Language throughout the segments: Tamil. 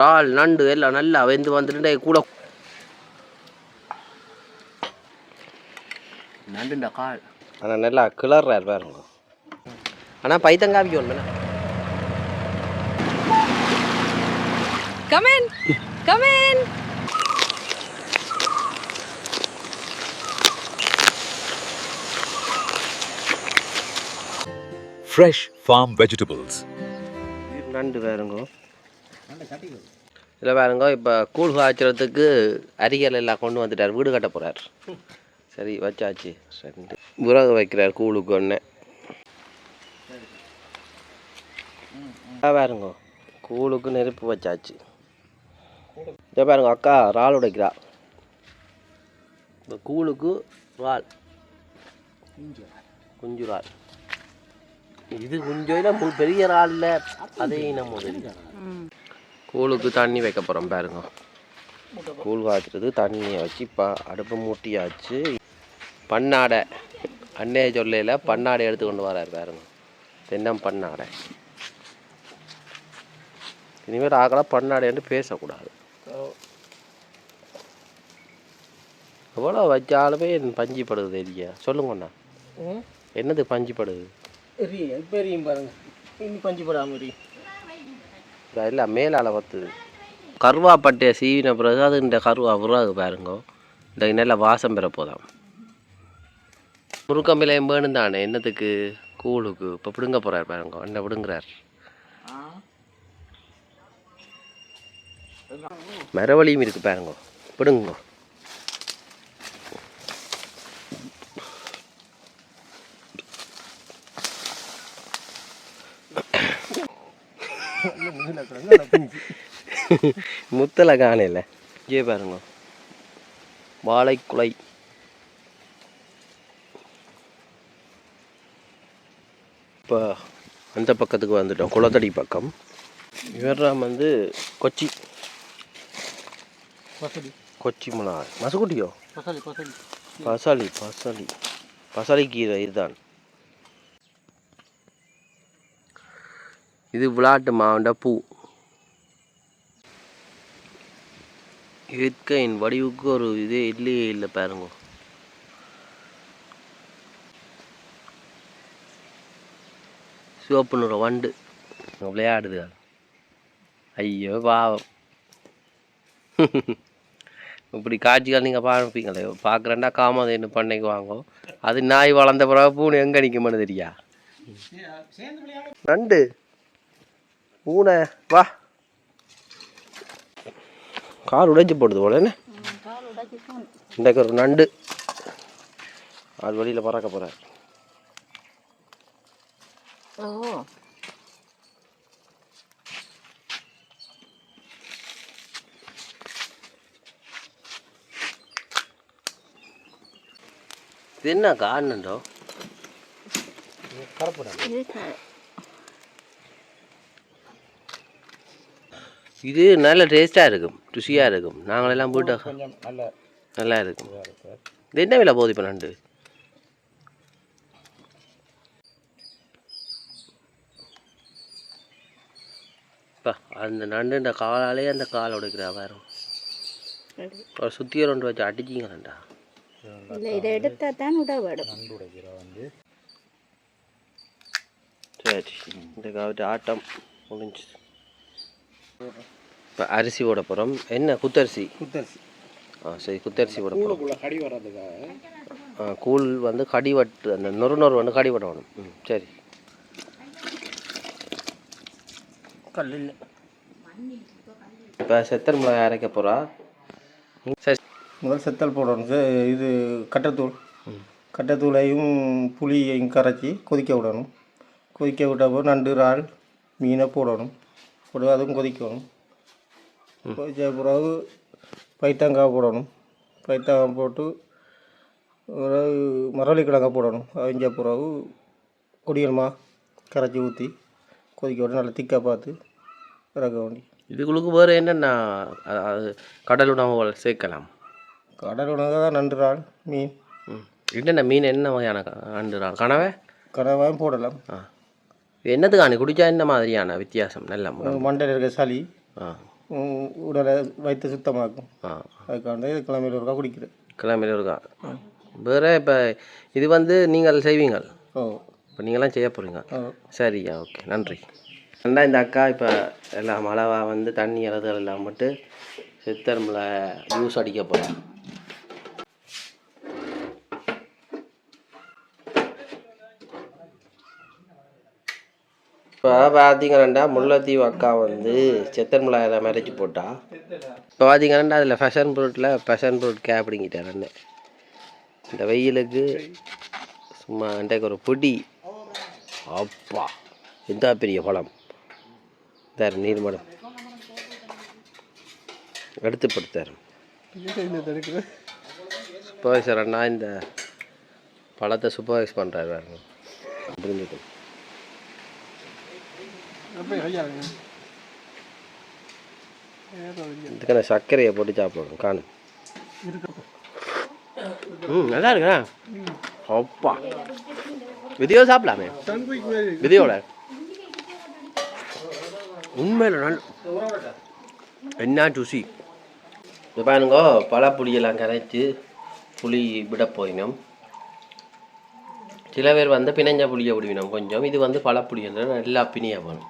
இறால் நண்டு எல்லாம் நல்லா வெந்து வந்துட்டு கூட நண்டுண்டா கால் ஆனால் நல்லா கிளறார் பாருங்க. ஆனால் பைத்தங்காவிக்கு ஒன்று Come in. Come in. Fresh farm vegetables. நண்டு பாருங்க. இல்லை பாருங்க, இப்போ கூழ் காய்ச்சறதுக்கு அரிகள் எல்லாம் கொண்டு வந்துட்டார். வீடு கட்ட போகிறார். சரி வச்சாச்சு. ரெண்டு விறகு வைக்கிறார் கூழுக்கு ஒன்று. பாருங்க கூழுக்கு நெருப்பு வச்சாச்சு. இதை பாருங்க அக்கா இறால் உடைக்கிறா. இந்த கூழுக்கு இறால் குஞ்சு இறால். இது குஞ்சோயில் பெரிய இறால் இல்லை, அதே நம்ம கூழுக்கு தண்ணி வைக்க போகிறோம் பாருங்க. கூழ் காய்ச்சறது தண்ணியை வச்சு இப்போ அடுப்பு மூட்டியாச்சு. பண்ணாடை அன்னைய சொல்லையில் பண்ணாடை எடுத்து கொண்டு வரார் பாருங்க. தென்னம் பண்ணாடை. இனிமேல் ஆகலாம் பண்ணாடைன்னு பேசக்கூடாது. எவ்வளோ வச்சாலுமே பஞ்சிப்படுது இல்லையா? சொல்லுங்கண்ணா, என்னது பஞ்சிப்படுது? பாருங்க பஞ்சிப்படாமல் இல்லை மேலால் பத்துது. கருவாப்பட்டையை சீவின பிறகு அது இந்த கருவா விறகு பாருங்க. இந்த நல்ல வாசம் பெற போதாம். முருக்கம்பிலையும் வேணும் தானே என்னத்துக்கு? கூழுக்கு. இப்போ பிடுங்க போகிறார் பாருங்க. என்ன பிடுங்குறார்? மரவழியும் இருக்குது பாருங்க. பிடுங்க. முத்தலை காணையில் ஏ பாருங்க வாழைக்குலை. இப்போ அந்த பக்கத்துக்கு வந்துட்டோம், குளத்தடி பக்கம். இவராம் வந்து கொச்சி கொச்சி மிளகாய் மசுக்குட்டியோ பசலி பசலி பசலி கீரை. இதுதான் இது விளாட்டு மாவண்ட பூ. இயற்கையின் வடிவுக்கு ஒரு இதே இல்லையே இல்லை பாருங்க. சிவப்பு நிற வண்டு விளையாடுது. ஐயோ பாவம். இப்படி காட்சிகள் நீங்கள் பார்ப்பீங்களே, பார்க்குறேன்டா காமதேனு பண்ணைக்கு வாங்கோ. அது நாய் வளர்ந்த பிறகு பூனை எங்கே நிற்குமான்னு தெரியா? நண்டு பூனை வா. கால் உடைச்சி போடுது போல என்ன? இன்றைக்கு ஒரு நண்டு அது வழியில் பறக்க போகிறார். இது என்ன காரணண்டோ? இது நல்ல டேஸ்ட்டாக இருக்கும், ருசியாக இருக்கும். நாங்களெல்லாம் போட்டு நல்லா இருக்கும். இது என்ன விலை போகுது இப்போ நண்டு? இப்போ அந்த நண்டுன்ற காலாலே அந்த காலை உடைக்கிறா வேறு. ஒரு சுத்தியை 2 வச்சு அடிச்சிங்களா? இதை எடுத்தா தான் உடவிடும். சரி, இந்த காவட்டு ஆட்டம் முடிஞ்சு. இப்போ அரிசி போட போகிறோம். என்ன குத்தரிசி? சரி குத்தரிசி போட போகிறோம். கடி வர்றதுக்காக கூழ் வந்து கடிவட்டு அந்த நொறு வந்து கடிவட்டணும். சரி. கல்லில் இப்போ செத்தல் மிளகாய் அரைக்க போகிறா. சரி, முதல் செத்தல் போடணும். இது கட்டைத்தூளையும் புளியையும் கரைச்சி கொதிக்க விடணும். கொதிக்க விட்டப்போ நண்டு இறால் மீனை போடணும். போட்டு அதுவும் கொதிக்கணும். கொதிச்ச பிறகு பைத்தங்காய் போடணும். பைத்தங்காய் போட்டு மரவள்ளி கிழங்காய் போடணும். அவிஞ்ச பிறகு கொடியல்மா கரைச்சி ஊற்றி கொதிக்க விட்டு நல்லா திக்காக பார்த்து இறக்க வேண்டி. இதுகளுக்கு வேறு என்னென்ன கடல் உணவுகள் சேர்க்கலாம்? கடல் உணவு தான் நண்டு இறால் மீன். என்னென்ன மீன்? என்ன வகையான நண்டு இறால்? கனவாயும் போடலாம். என்னத்துக்கான குடித்தா என்ன மாதிரியான வித்தியாசம்? நல்ல மண்டையில் இருக்க சளி உடலை வைத்து சுத்தமாக்கும். ஆ அதுக்காண்ட இது கிழமையில் ஒருக்கா குடிக்கிறேன். கிளம்பிட்டு இருக்கா வேறு இப்போ இது வந்து நீங்கள் செய்வீங்க ஓ இப்போ நீங்களாம் செய்ய போகிறீங்க ஓ சரியா ஓகே நன்றி. ரெண்டா இந்த அக்கா இப்போ எல்லாம் மழை வந்து தண்ணி இறதுகள் எல்லாம் மட்டும் சித்தரமில் ஜூஸ் அடிக்க போகிறேன். இப்போ பார்த்தீங்கன்னா முல்லைத்தீவு அக்கா வந்து சித்தர்மிளாயில் மறைச்சி போட்டா. இப்போ பார்த்தீங்கன்னா அதில் ஃபேஷன் ஃப்ரூட் அப்படிங்கிட்டேன் நான். இந்த வெயிலுக்கு சும்மா இன்றைக்கு ஒரு பொடி அப்பா எந்த பெரிய பழம் தர நீர் மடம் எடுத்து படுத்தார் சூப்பர்வைசர் அண்ணா இந்த பழத்தை சூப்பர்வைஸ் பண்ணுறாரு வேறு புரிஞ்சுக்கணும். இதுக்கான சர்க்கரையை போட்டு சாப்பிடணும் காணும். நல்லா இருக்கா அப்பா விதையோ சாப்பிடலாமே விதையோட உண்மையில் நல்ல என்ன ருசி. இப்போ பாருங்க பழப்புளியெல்லாம் கரைச்சி புளி விட போயினோம். சில பேர் வந்து பிணைஞ்ச புளியை விடுவினோம் கொஞ்சம். இது வந்து பழப்புளியன்ற நல்லா பிணியாக போகணும்.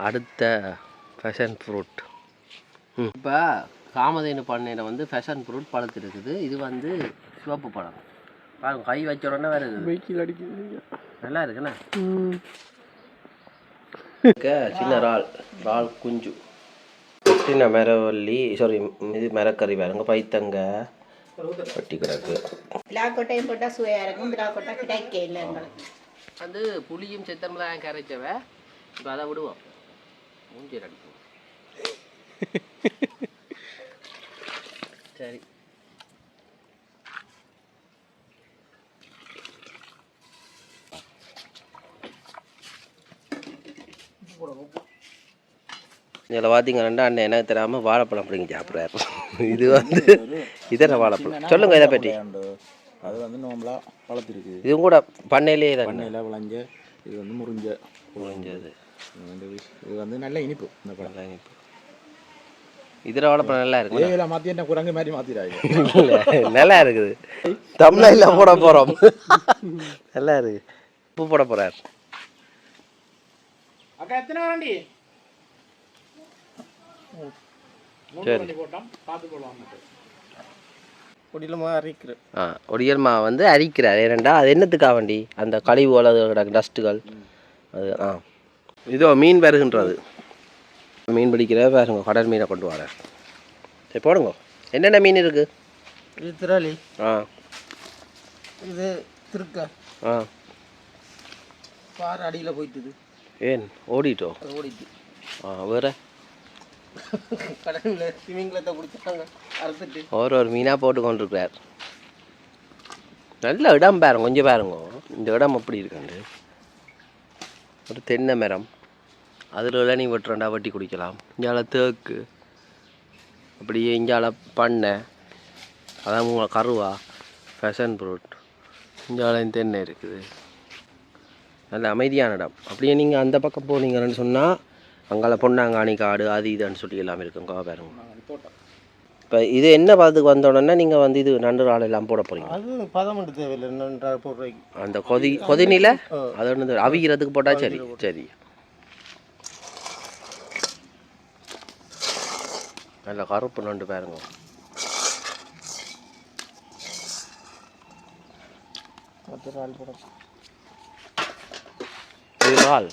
அடுத்த ஃபேஷன் ஃப்ரூட் இப்போ காமதேனு பண்ணையில் வந்து ஃபேஷன் ஃப்ரூட் பழத்து இருக்குது. இது வந்து சிவப்பு பழம் பாருங்க கை வச்ச உடனே வேறு இருக்குது அடிக்குது நல்லா இருக்குண்ணா. சின்ன இறால் குஞ்சு சின்ன மரவள்ளி இது மரக்கறி பாருங்க பைத்தங்க பட்டி கிடக்கு. விழாக்கொட்டையும் போட்டால் சுவையாக இருக்கும். விழாக்கொட்டை கிடைக்க இல்லை எங்களுக்கு. வந்து புளியும் சித்தமெல்லாம் கரைச்சவ இப்போ அதை விடுவோம் மூஞ்சியில் அடிக்கும். சரி இதில் பார்த்தீங்கன்னா அண்ணன் எனக்கு தெரியாமல் வாழைப்பழம் அப்படிங்க சாப்பிட்றாரு. இது வந்து இதென்ன வாழைப்பழம் சொல்லுங்கள் இதை பற்றி. அது வந்து நார்மலாக வளர்த்துருக்கு. இதுவும் கூட பண்ணையிலே தான் பண்ணையில் விளைஞ்ச இது வந்து முறிஞ்சது. இது வந்து நல்ல இனிப்பு. இந்த பழம் இனிப்பு இதில் வாழைப்பழம் நல்லா இருக்குது. இதெல்லாம் மாற்றி என்ன குரங்கு மாதிரி மாற்றிடாங்க. இல்லை நல்லா இருக்குது. தமிழில் போட போகிறோம். நல்லா இருக்குது. பூ போட போகிறார். அக்கா எத்தனை வரண்டி சரி போட்டோம் பார்த்து போடுவாங்க. பொடியிலமா அரைக்கிறேன். ஒடியல்மா வந்து அரிக்கிறார். ஏனண்டா அது என்னத்துக்காக வேண்டி அந்த கழிவு அல்லது டஸ்ட்டுகள் அது. இதோ மீன் வருகின்றது. மீன் பிடிக்கிற பாருங்க கடல் மீனை கொண்டு வர. சரி போடுங்க. என்னென்ன மீன் இருக்குது? இது திராளி. இது திருக்கா. பாறை அடியில் போயிட்டுது. ஏன் ஓடிட்டோ? ஓடிட்டு வேறு கடலில் ஸ்விம்மிங்கில் குடிச்சாங்க அறுத்துட்டு ஒரு மீனாக போட்டு கொண்டிருக்கிறார். நல்ல இடம் பாருங்க கொஞ்சம் பாருங்க. இந்த இடம் அப்படி இருக்காண்டு ஒரு தென்னை மரம் அதில் இளநீ வெட்டுறண்டா வெட்டி குடிக்கலாம். இங்கால தேக்கு அப்படியே இங்கால பண்ணை அதான் கருவா ஃபேஷன் ஃப்ரூட் இங்கால தென்னை இருக்குது. நல்ல அமைதியான இடம். அப்படியே நீங்கள் அந்த பக்கம் போனீங்கன்னு சொன்னால் அங்கால பொன்னாங்கானி காடு அது இதுன்னு சொல்லி எல்லாமே இருக்குங்க பாருங்க. இப்போ இது என்ன பதத்துக்கு வந்த உடனே நீங்கள் வந்து இது நண்டு இறால் எல்லாம் போட போகிறீங்க. அது பதம் மட்டும் தேவையில்லை. நன்றா போடுறீங்க அந்த கொதிநிலை அது ஒன்று அவிக்கிறதுக்கு போட்டால் சரி. சரி நல்ல கருப்பு நண்டு பாருங்க. இறால்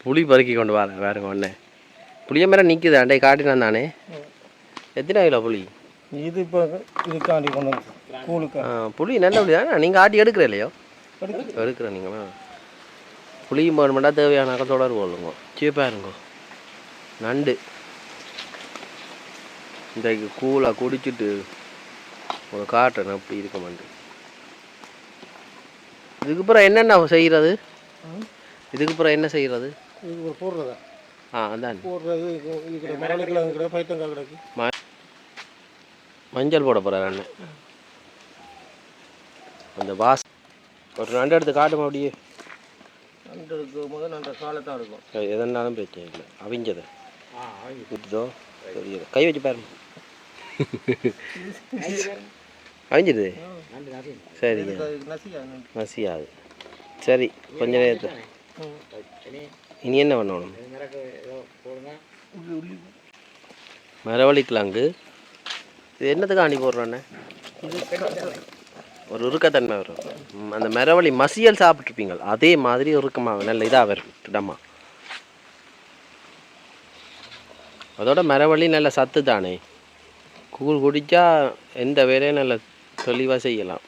புளி பருக்கி கொண்டு வரேன் வேறுங்க ஒன்று. புளிய மேலே நிற்குது அண்டை காட்டினான் தானே. எத்தனை கிலோ புளி இது? இப்போ இதுக்காண்டி கொண்டு கூழுக்கா புளி நல்ல புளி தானே. நீங்கள் ஆட்டி எடுக்கிற இல்லையோ? எடுக்கிறேன். நீங்கள் புளியும் வேணுமெண்டா தேவையான தொடர்பு கொள்ளுங்க. சீப்பாக இருங்கோ. நண்டு இன்றைக்கு கூலாக குடிச்சிட்டு ஒரு காட்டுறேன் அப்படி இருக்க மாட்டேன். இதுக்கப்புறம் என்னென்ன செய்கிறது? இதுக்கப்புறம் என்ன செய்கிறது? போடுறதா? அதான் போடுறது. மரணிக்கிழங்கு பைத்தங்காய் கிடக்கு. மஞ்சள் போட போகிறேன் நான். அந்த வாஸ் ஒரு நண்டு எடுத்து காட்டுமா அப்படியே நண்டு இருக்கும் போது நண்டு காலத்தான் இருக்கும். எதனாலும் பிரச்சனை இல்லை. அவிஞ்சது விட்டுதோ தெரியுது. கை வச்சு பாருங்க. அவிஞ்சிடுது. சரிங்க, மசியாது. சரி, கொஞ்ச நேரத்தில் இனி என்ன பண்ணணும்? மரவள்ளிக்கிழங்கு இது என்னத்துக்கு ஆணி போடுறோன்னே? ஒரு உருக்கத்தன்மை வரும். அந்த மரவள்ளி மசியல் சாப்பிட்ருப்பீங்க, அதே மாதிரி உருக்கமாக நல்ல இதாக வரும் இடமா. அதோட மரவள்ளி நல்ல சத்து தானே. கூழ் குடித்தா எந்த வேலையும் நல்ல தெளிவாக செய்யலாம்.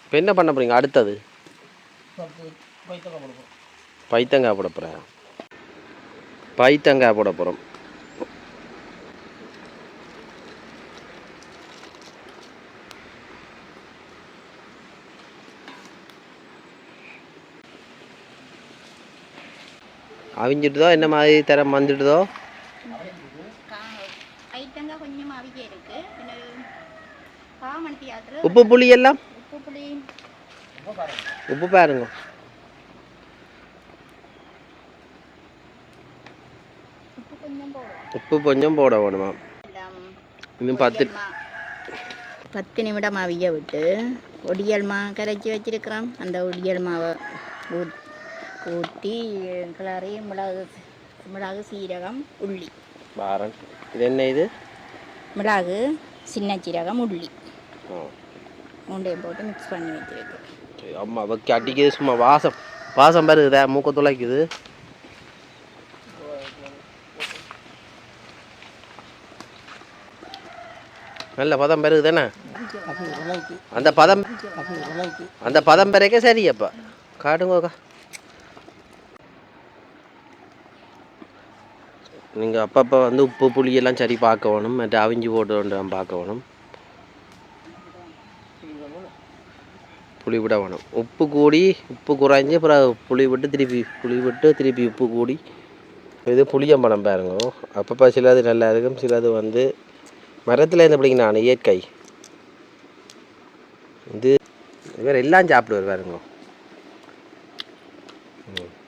இப்போ என்ன பண்ண போகிறீங்க அடுத்தது? பைத்தங்காய் போட போகிறேன். பைத்தங்காய் போட போகிறோம். அவிஞ்சிட்டுதோ என்ன மாதிரி தரம் வந்துட்டுதோ? கொஞ்சம் அவிக்க இருக்கு. உப்பு புளி எல்லாம் உப்பு பாருங்க. உப்பு கொஞ்சம் போட வேணுமா? இன்னும் 10 நிமிடம் அவிய விட்டு ஒடியல் மா கரைச்சி வச்சிருக்கிறோம். அந்த ஒடியல் மாவை ஊற்றி கிளறி மிளகு சீரகம் உள்ளி பாரன். இது என்ன? இது மிளகு சின்ன சீரகம் உள்ளி மூண்டையும் போட்டு மிக்ஸ் பண்ணி வச்சிருக்கு. அம்மா வைக்க அடிக்குது. சும்மா வாசம் வாசம் வருகுதா? மூக்க துளைக்குது. நல்ல பதம் பெருகு தானே? அந்த பதம் பெருக்க சரி. அப்போ காட்டுங்கக்கா. நீங்கள் அப்பப்போ வந்து உப்பு புளியெல்லாம் சரி பார்க்க வேணும். மற்ற அவிஞ்சு போட்டு பார்க்க வேணும். புளி விட வேணும். உப்பு கூடி உப்பு குறைஞ்சி அப்புறம் புளி விட்டு திருப்பி உப்பு கூடி. இது புளியம்பழம் பாருங்க. அப்பப்போ சிலது நல்லா இருக்கும், சிலது வந்து மரத்தில் இருந்து பிடிங்க. நான் இயற்கை இது இவர் எல்லாம் சாப்பிடுவார் பாருங்க.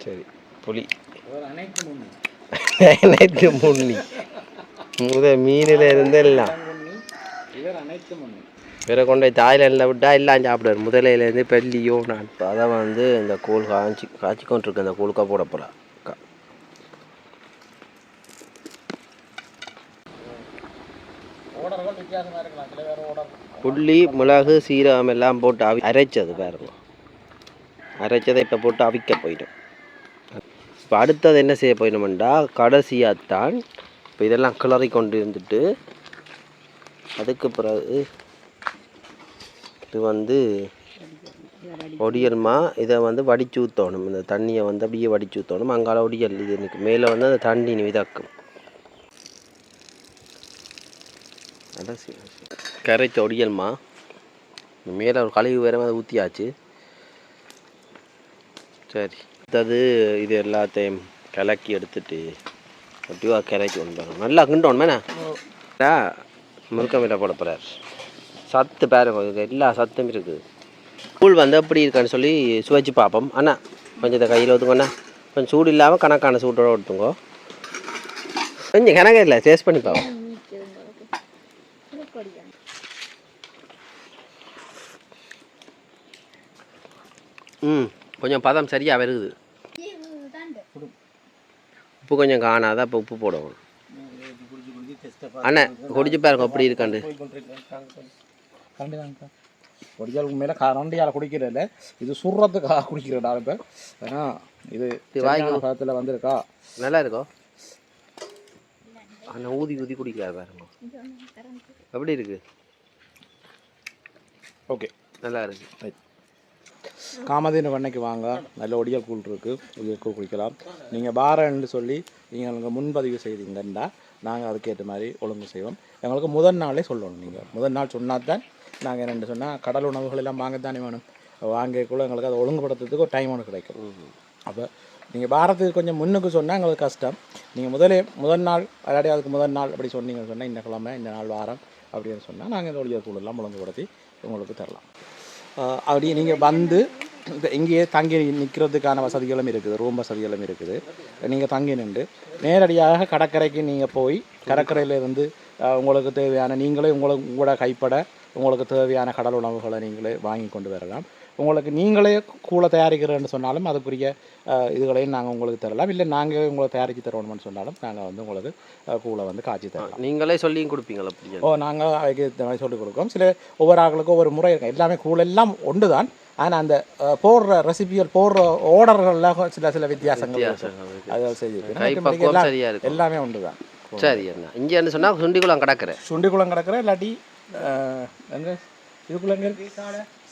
சரி, புளி அனைத்து முன்னி மீனில் இருந்து எல்லாம் வேற கொண்டு தாய்லாண்டில் விட்டால் எல்லாம் சாப்பிடுவார். முதலையிலேருந்து பெல்லியோ நான் அதை வந்து இந்த கோல் காய்ச்சி கொண்டிருக்கு. அந்த கோலுக்கா போட போகிறா. புள்ளி மிளகு சீரகம் எல்லாம் போட்டு அரைச்சது பாருங்க. அரைச்சதை இப்போ போட்டு அவிக்க போயிடும். இப்போ அடுத்தது என்ன செய்ய போயிடணும்டா, கடைசியாகத்தான் இப்போ இதெல்லாம் கிளறி கொண்டு இருந்துட்டு அதுக்கு பிறகு இது வந்து ஒடியல்மா இதை வந்து வடிச்சு ஊற்றணும். இந்த தண்ணியை வந்து அப்படியே வடிச்சு ஊற்றணும். அங்கால ஒடியல் இது எனக்கு மேலே வந்து அந்த தண்ணி விதாக்கும். கரைச்ச ஒடியல்மா மேலே ஒரு கழிவு வேற அதை ஊற்றியாச்சு. சரி, அடுத்தது இது எல்லாத்தையும் கலக்கி எடுத்துட்டு அப்படியே கரைச்சி ஒன்று பாருங்க. நல்லா கிண்டோணுமேண்ணா. முருக்க மீரை போட போகிறார். சத்து பாருங்க, எல்லா சத்தும் இருக்குது. கூழ் வந்து எப்படி இருக்கான்னு சொல்லி சுவைச்சு பார்ப்போம். அண்ணா கொஞ்சம் இதை கையில் ஊற்றுங்கண்ணா. கொஞ்சம் சூடு இல்லாமல் கணக்கான சூட்டோடு ஊற்றுங்கோ. கொஞ்சம் கணக்கு இல்லை, டேஸ்ட் பண்ணி பார்ப்போம். கொஞ்சம் பதம் சரியாக வருது. உப்பு கொஞ்சம் காணாதான் இப்போ உப்பு போடணும். அண்ணா குடிச்சு பாருங்க எப்படி இருக்காண்டு. ஒடியாளுக்கு மேலே கரண்டியால் குடிக்கிறதில்ல, இது சுடுறதுக்காக குடிக்கிறடா. இப்போ ஏன்னா இது வாய்க்கு வந்திருக்கா நல்லா இருக்கோ. ஆனால் ஊதி ஊதி குடிக்காது பாருங்க எப்படி இருக்கு. ஓகே, நல்லா இருக்கு. ரைட். காமதேனு பண்ணைக்கு வாங்க, நல்ல ஒடியல் கூழ் இருக்குது. ஒடியல் கூழ் குடிக்கலாம். நீங்கள் பாரன்னு சொல்லி நீங்கள் எங்களுக்கு முன்பதிவு செய்தீங்கன்னா நாங்கள் அதுக்கேற்ற மாதிரி ஒழுங்கு செய்வோம். எங்களுக்கு முதல் நாளே சொல்லணும். நீங்கள் முதல் நாள் சொன்னால் தான் நாங்கள் என்னென்னு சொன்னால் கடல் உணவுகள் எல்லாம் வாங்கத்தானே வேணும். வாங்கக்குள்ள எங்களுக்கு அதை ஒழுங்குபடுத்துறதுக்கு ஒரு டைம் ஒன்று கிடைக்கும். அப்போ நீங்கள் பாரத்துக்கு கொஞ்சம் முன்னுக்கு சொன்னால் எங்களுக்கு கஷ்டம். நீங்கள் முதல் நாள் அல்லாடி அதுக்கு முதல் நாள் அப்படி சொன்னீங்கன்னு சொன்னால் இந்த கிழமை இந்த நாள் வாரம் அப்படின்னு சொன்னால் நாங்கள் இந்த ஒடியல் கூழ் எல்லாம் ஒழுங்குபடுத்தி உங்களுக்கு தரலாம். அப்படியே நீங்கள் வந்து இப்போ இங்கேயே தங்கி நிற்கிறதுக்கான வசதிகளும் இருக்குது, ரூம் வசதிகளும் இருக்குது. நீங்கள் தங்கி நின்று நேரடியாக கடற்கரைக்கு நீங்கள் போய் கடற்கரையிலேருந்து உங்களுக்கு தேவையான நீங்களே உங்களோட கைப்பட உங்களுக்கு தேவையான கடல் உணவுகளை நீங்களே வாங்கி கொண்டு வரலாம். உங்களுக்கு நீங்களே கூழை தயாரிக்கிறேன்னு சொன்னாலும் அதுக்குரிய இதுகளையும் நாங்கள் உங்களுக்கு தரலாம். இல்லை நாங்கள் உங்களுக்கு தயாரித்து தரணும்னு சொன்னாலும் நாங்கள் வந்து உங்களுக்கு கூழை வந்து காய்ச்சி தரலாம். நீங்களே சொல்லியும் கொடுப்பீங்களா? நாங்கள் அதுக்கு இந்த மாதிரி சொல்லிக் கொடுக்குறோம். சில ஒவ்வொரு ஆளுக்கும் ஒவ்வொரு முறை இருக்கும். எல்லாமே கூழ் எல்லாம் ஒன்று தான். ஆனால் அந்த போடுற ரெசிபிகள் போடுற ஓர்டர்கள்லாம் சில வித்தியாசங்கள் அதை செய்து எல்லாமே ஒன்று தான். சரி அண்ணா. இங்கே என்ன சொன்னால் சுண்டிக்குளம் கடற்கரை இல்லாட்டி எங்கே இதுக்குள்ள எங்கே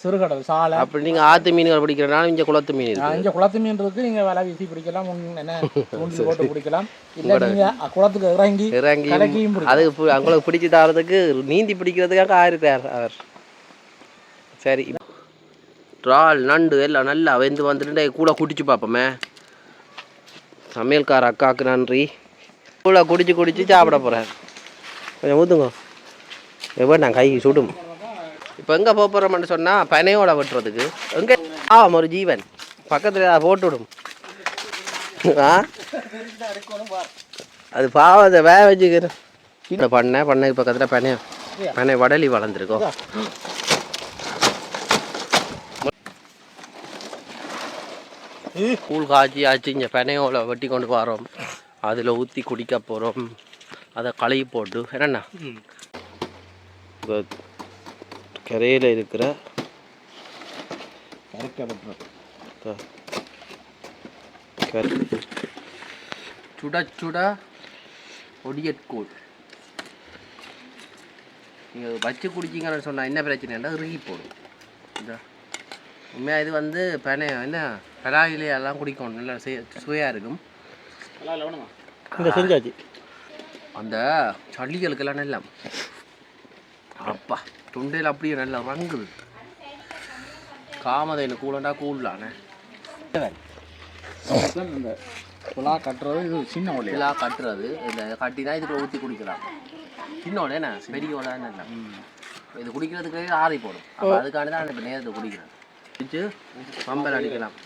சிறுகடல் சாலை. அப்படி நீங்கள் ஆற்று மீன்கள் பிடிக்கிறனால இங்கே குளத்து மீன் இருக்குது. இங்கே குளத்து மீன் இருக்குது. நீங்கள் வலை வீசி பிடிக்கலாம், என்ன தூண்டில் போட்டு பிடிக்கலாம். இல்லை நீங்கள் குளத்துக்கு இறங்கி அது அவங்களுக்கு பிடிச்சி தரதுக்கு நீந்தி பிடிக்கிறதுக்காக ஆயிருக்கார் அவர். சரி, இறால் நண்டு எல்லாம் நல்லா வெந்து வந்துட்டு கூட குடிச்சு பார்ப்போமே. சமையல்கார அக்காவுக்கு நன்றி. கூட குடிச்சு சாப்பிட போகிறேன். கொஞ்சம் ஊற்றுங்க. எவ்வளோ நான் கை சுடும். இப்போ எங்கே போக போகிறோம்னு சொன்னால் பனையோட வெட்டுறதுக்கு. எங்கே ஒரு ஜீவன் பக்கத்தில் போட்டு விடும். அது பாவத்தை வேக வச்சுக்கிறேன். பண்ணைக்கு பக்கத்தில் பனை வடலி வளர்ந்துருக்கோம். கூழ் காய்ச்சி ஆச்சு. இங்கே பனையோட வெட்டி கொண்டு வரோம். அதில் ஊற்றி குடிக்க போகிறோம். அதை கழுவி போட்டு என்னண்ணா கரையில் இருக்கிற சுட ஒடியற்கூழ் நீங்கள் வச்சு குடிச்சிங்கன்னு சொன்னால் என்ன பிரச்சனைன்னா இறுகி போடும். இந்த உண்மையாக இது வந்து என்ன பலாயிலே எல்லாம் குடிக்கணும். நல்லா சுவையாக இருக்கும். செஞ்சாச்சு. அந்த சளிகளுக்கெல்லாம் நல்லா அப்பா தொண்டையில் அப்படியே நல்லா ரங்குது. காமதேனு கூழண்டா கூழலானே. இந்த குழா கட்டுறது இது சின்ன ஒலி. குழா கட்டுறது இந்த கட்டி தான் இதுக்கு ஊற்றி குடிக்கலாம். சின்ன ஒலை என்ன பெரிய ஒலான்னு இல்லை. இது குடிக்கிறதுக்கு ஆறி போடும். அப்போ அதுக்காண்டி தான் இப்போ நேரத்தை குடிக்கிறேன். குடிச்சு பம்பல் அடிக்கலாம்.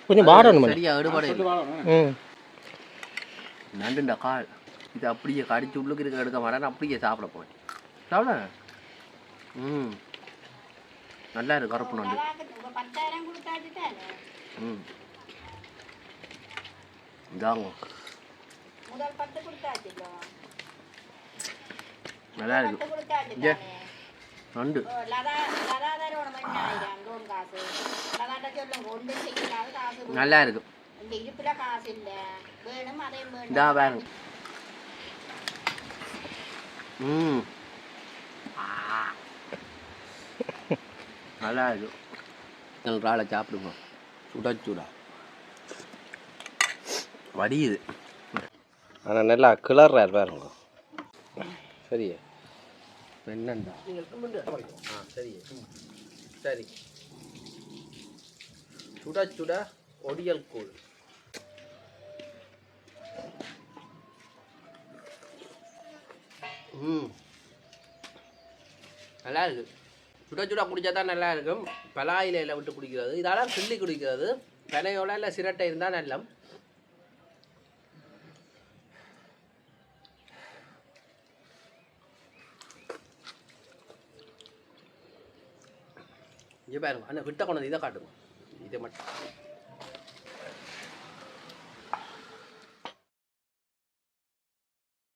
கொஞ்சம் வாடணும். சரியா எடுபாடு நண்டுண்டா கால். இது அப்படியே கடிச்சு உள்ளுக்கு இருக்க எடுக்க மாட்டேன். அப்படியே சாப்பிட போவேன். சாப்பிட நல்லா இருக்கு கருப்பு நண்டு. இதாங்க நல்லா இருக்கு நண்டு. நல்லா இருக்கு. இதா பாருங்க. நல்லா இருக்கு. ராளை சாப்பிடுங்க. சுடா வடியுது. ஆனால் நல்லா கிளறார் பாருங்க. சரியா என்னண்டா சரி சரி. சுட ஒடியல் கூழ். நல்லா இருக்கு. சுட குடித்தா தான் நல்லா இருக்கும். பலாயில விட்டு குடிக்கிறது இதெல்லாம் கிள்ளி குடிக்கிறது. பனையோட இல்லை சிரட்டை இருந்தால் நல்லா. இங்கே பாருங்க. ஆனால் விட்ட கொண்டது இதை காட்டுங்க. இதை மட்டும்